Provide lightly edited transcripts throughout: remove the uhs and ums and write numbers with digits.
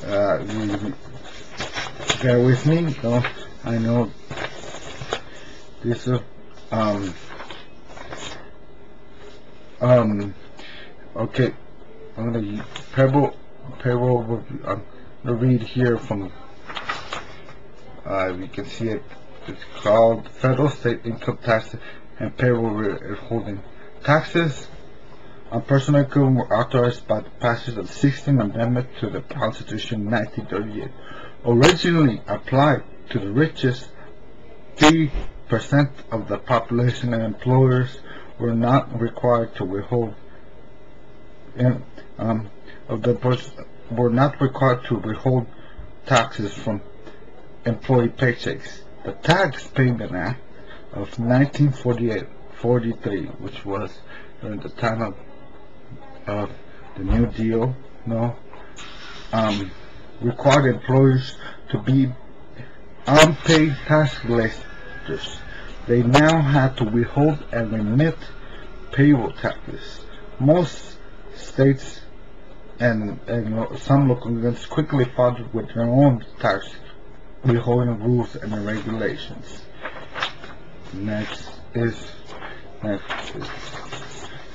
You bear with me. So I know this is okay. I'm gonna payroll review. I'm gonna read here from you can see it. It's called Federal State Income Tax and Payroll Withholding Taxes on Personal Income were authorized by the passage of the 16th Amendment to the Constitution in 1938. Originally applied to the richest 3% of the population, and employers were not required to withhold taxes from employee paychecks. The Tax Payment Act of 1943, which was during the time of the New Deal, required employers to be unpaid tax collectors. They now had to withhold and remit payroll taxes. Most states and some local governments quickly followed with their own tax withholding rules and regulations. Next is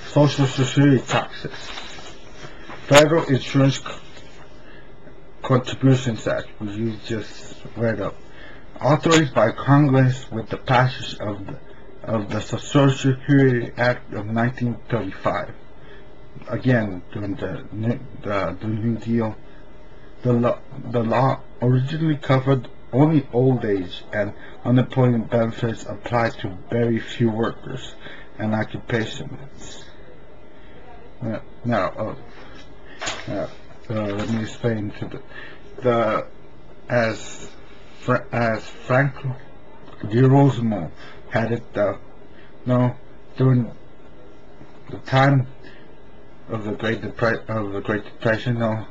Social Security taxes. Federal Insurance Contributions Act, which you just read up, authorized by Congress with the passage of the Social Security Act of 1935. Again, during the New Deal, the law originally covered only old age and unemployment benefits applied to very few workers and occupations. Now, let me explain to as Franklin D. Roosevelt had it, during the time of the Great Depression,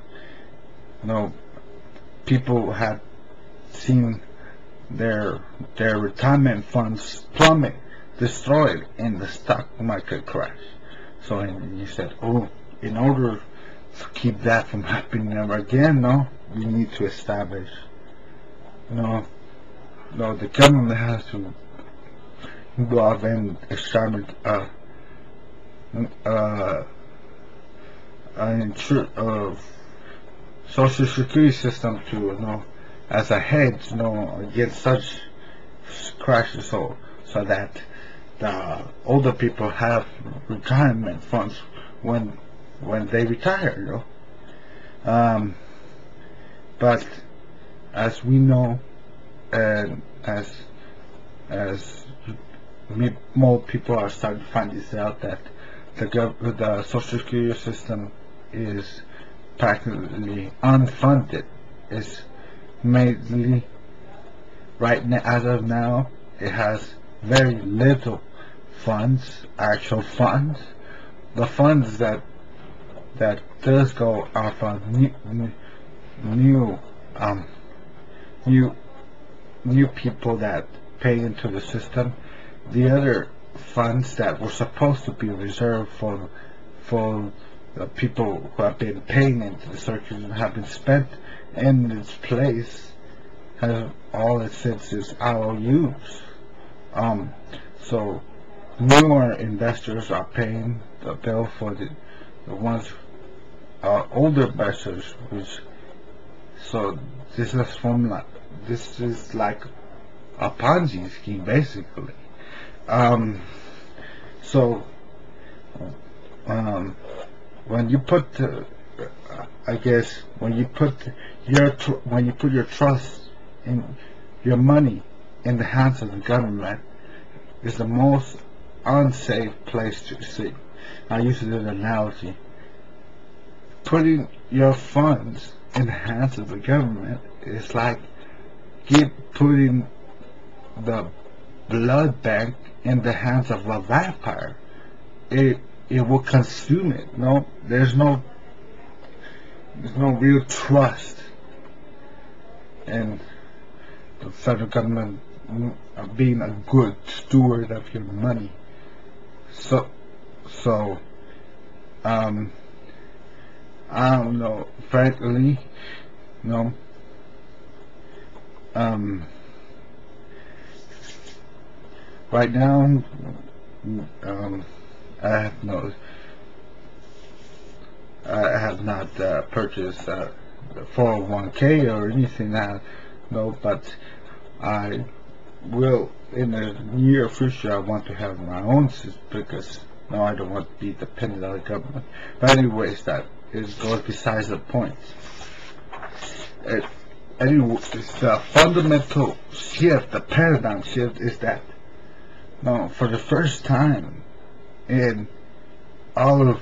people had seen their retirement funds plummet, destroyed in the stock market crash. So he said, in order to keep that from happening ever again, we need to establish, the government has to go out and establish Social Security system to, as a hedge, against such crashes, so that the older people have retirement funds when they retire, but as we know, and as more people are starting to find this out, that the Social Security system is practically unfunded. It's mainly, right now, as of now, it has very little funds, actual funds. The funds that does go are from new people that pay into the system. The other funds that were supposed to be reserved for the people who have been paying into the circuit have been spent in its place. All it says is IOUs. So newer investors are paying the bill for the ones older investors, so this is like a Ponzi scheme, basically. When you put your trust in your money in the hands of the government, is the most unsafe place to see. I use an analogy. Putting your funds in the hands of the government is like putting the blood bank in the hands of a vampire. It will consume it. There's no real trust in the federal government being a good steward of your money. So I don't know, frankly, No. Right now, I have no, I have not purchased 401k or anything. No, but I will in the near future. I want to have my own system because no, I don't want to be dependent on the government. But anyways, that is goes besides the point. Anyway, it's the fundamental shift, the paradigm shift is that now for the first time in all of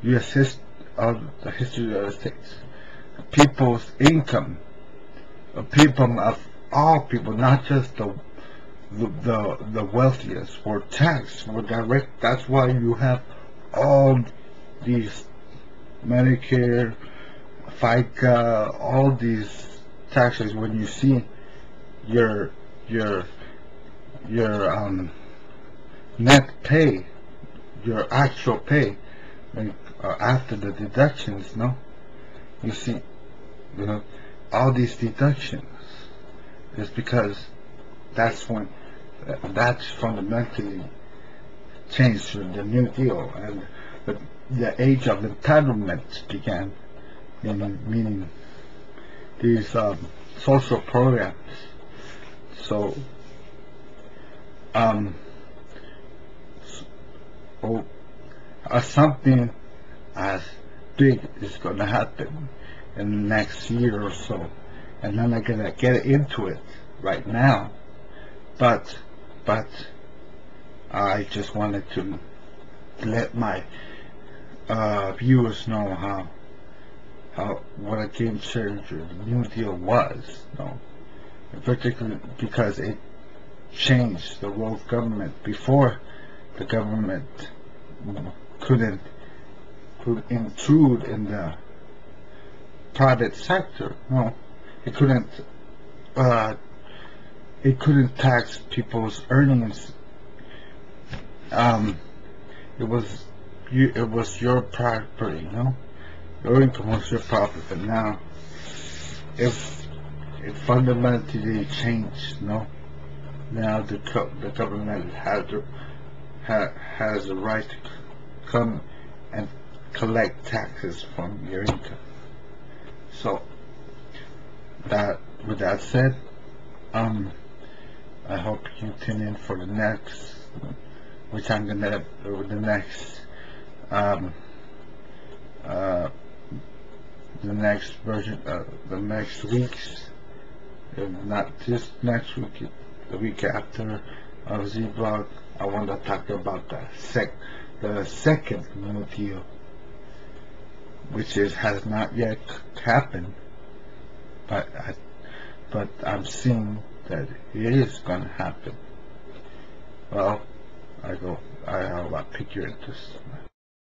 U.S. all the history of the United States, people's income, people of all people, not just the wealthiest, were taxed, were direct. That's why you have all these Medicare, FICA, all these taxes. When you see your your net pay, your actual pay, like, after the deductions, no, you see, all these deductions is because that's when that's fundamentally changed with the New Deal, and the age of entitlement began, meaning these social programs. So, something as big is going to happen in the next year or so, and I'm not gonna get into it right now, but I just wanted to let my viewers know how what a game changer the New Deal was, particularly because it changed the role of government. Before, the government could intrude in the private sector. No, it couldn't. It couldn't tax people's earnings. It was your property. Your income was your property. But now, if it fundamentally changed, now the government has the right to come and collect taxes from your income. So with that said, I hope you tune in for the next, which I'm gonna the next version, the next week's, not just next week, the week after of Z-Blog. I want to talk about the second New Deal, which has not yet happened, but I'm seeing that it is going to happen. Well, I'll pick your interest.